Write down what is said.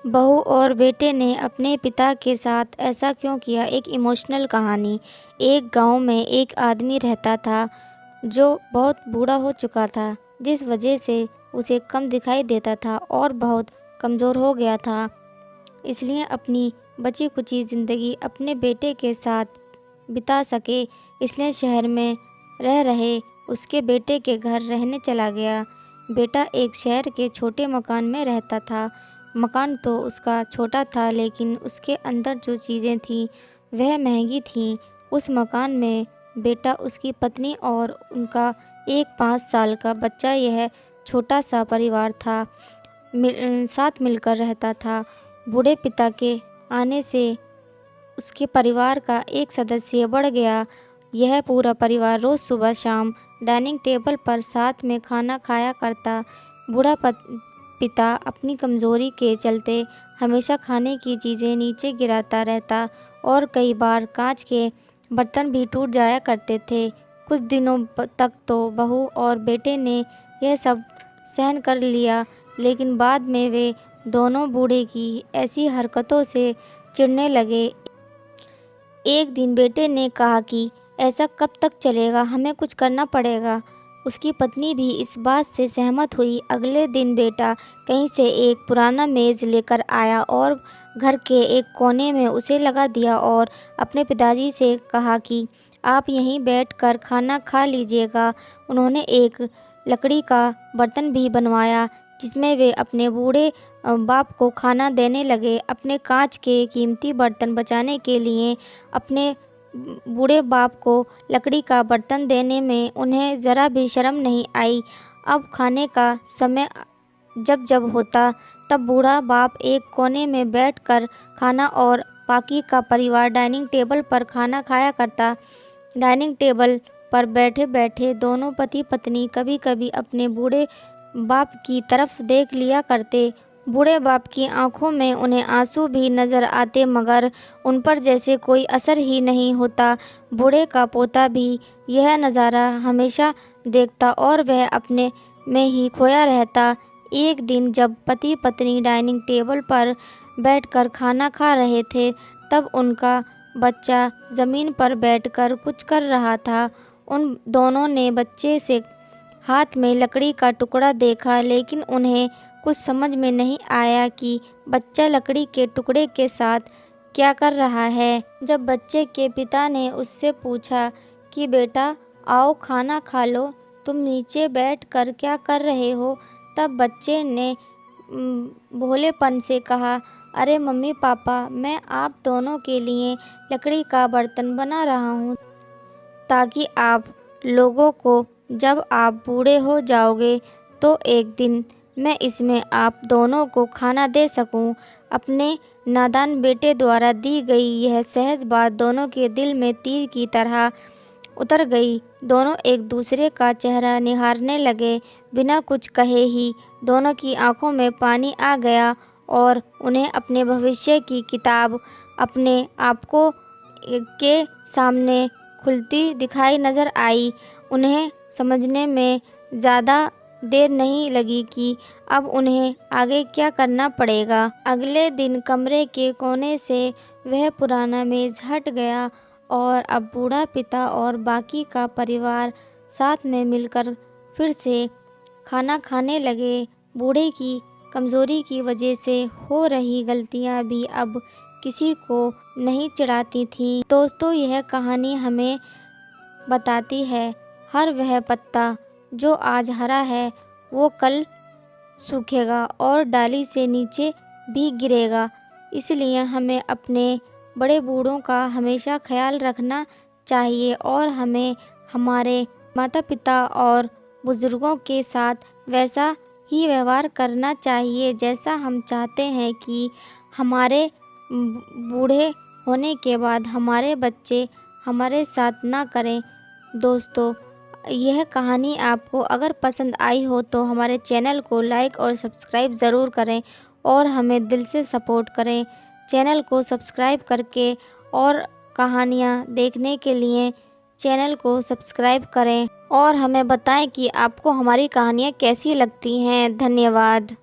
बहू और बेटे ने अपने पिता के साथ ऐसा क्यों किया। एक इमोशनल कहानी। एक गांव में एक आदमी रहता था जो बहुत बूढ़ा हो चुका था, जिस वजह से उसे कम दिखाई देता था और बहुत कमज़ोर हो गया था। इसलिए अपनी बची कुची ज़िंदगी अपने बेटे के साथ बिता सके, इसलिए शहर में रह रहे उसके बेटे के घर रहने चला गया। बेटा एक शहर के छोटे मकान में रहता था। मकान तो उसका छोटा था, लेकिन उसके अंदर जो चीज़ें थीं वह महंगी थीं। उस मकान में बेटा, उसकी पत्नी और उनका एक 5 साल का बच्चा, यह छोटा सा परिवार था, साथ मिलकर रहता था। बूढ़े पिता के आने से उसके परिवार का एक सदस्य बढ़ गया। यह पूरा परिवार रोज़ सुबह शाम डाइनिंग टेबल पर साथ में खाना खाया करता। बूढ़ा पिता अपनी कमज़ोरी के चलते हमेशा खाने की चीज़ें नीचे गिराता रहता और कई बार कांच के बर्तन भी टूट जाया करते थे। कुछ दिनों तक तो बहू और बेटे ने यह सब सहन कर लिया, लेकिन बाद में वे दोनों बूढ़े की ऐसी हरकतों से चिढ़ने लगे। एक दिन बेटे ने कहा कि ऐसा कब तक चलेगा, हमें कुछ करना पड़ेगा। उसकी पत्नी भी इस बात से सहमत हुई। अगले दिन बेटा कहीं से एक पुराना मेज़ लेकर आया और घर के एक कोने में उसे लगा दिया और अपने पिताजी से कहा कि आप यहीं बैठकर खाना खा लीजिएगा। उन्होंने एक लकड़ी का बर्तन भी बनवाया जिसमें वे अपने बूढ़े बाप को खाना देने लगे। अपने कांच के कीमती बर्तन बचाने के लिए अपने बूढ़े बाप को लकड़ी का बर्तन देने में उन्हें ज़रा भी शर्म नहीं आई। अब खाने का समय जब जब होता तब बूढ़ा बाप एक कोने में बैठकर खाना और बाकी का परिवार डाइनिंग टेबल पर खाना खाया करता। डाइनिंग टेबल पर बैठे बैठे दोनों पति पत्नी कभी कभी अपने बूढ़े बाप की तरफ देख लिया करते। बूढ़े बाप की आंखों में उन्हें आंसू भी नज़र आते, मगर उन पर जैसे कोई असर ही नहीं होता। बूढ़े का पोता भी यह नज़ारा हमेशा देखता और वह अपने में ही खोया रहता। एक दिन जब पति पत्नी डाइनिंग टेबल पर बैठकर खाना खा रहे थे, तब उनका बच्चा ज़मीन पर बैठकर कुछ कर रहा था। उन दोनों ने बच्चे से हाथ में लकड़ी का टुकड़ा देखा, लेकिन उन्हें कुछ समझ में नहीं आया कि बच्चा लकड़ी के टुकड़े के साथ क्या कर रहा है। जब बच्चे के पिता ने उससे पूछा कि बेटा आओ खाना खा लो, तुम नीचे बैठकर क्या कर रहे हो, तब बच्चे ने भोलेपन से कहा, अरे मम्मी पापा, मैं आप दोनों के लिए लकड़ी का बर्तन बना रहा हूँ ताकि आप लोगों को जब आप बूढ़े हो जाओगे तो एक दिन मैं इसमें आप दोनों को खाना दे सकूं। अपने नादान बेटे द्वारा दी गई यह सहज बात दोनों के दिल में तीर की तरह उतर गई। दोनों एक दूसरे का चेहरा निहारने लगे। बिना कुछ कहे ही दोनों की आंखों में पानी आ गया और उन्हें अपने भविष्य की किताब अपने आपको के सामने खुलती दिखाई नज़र आई। उन्हें समझने में ज़्यादा देर नहीं लगी कि अब उन्हें आगे क्या करना पड़ेगा। अगले दिन कमरे के कोने से वह पुराना मेज़ हट गया और अब बूढ़ा पिता और बाकी का परिवार साथ में मिलकर फिर से खाना खाने लगे। बूढ़े की कमज़ोरी की वजह से हो रही गलतियां भी अब किसी को नहीं चिढ़ाती थीं। दोस्तों, यह कहानी हमें बताती है, हर वह पत्ता जो आज हरा है वो कल सूखेगा और डाली से नीचे भी गिरेगा। इसलिए हमें अपने बड़े बूढ़ों का हमेशा ख्याल रखना चाहिए और हमें हमारे माता पिता और बुज़ुर्गों के साथ वैसा ही व्यवहार करना चाहिए जैसा हम चाहते हैं कि हमारे बूढ़े होने के बाद हमारे बच्चे हमारे साथ ना करें। दोस्तों, यह कहानी आपको अगर पसंद आई हो तो हमारे चैनल को लाइक और सब्सक्राइब ज़रूर करें और हमें दिल से सपोर्ट करें। चैनल को सब्सक्राइब करके और कहानियाँ देखने के लिए चैनल को सब्सक्राइब करें और हमें बताएं कि आपको हमारी कहानियाँ कैसी लगती हैं। धन्यवाद।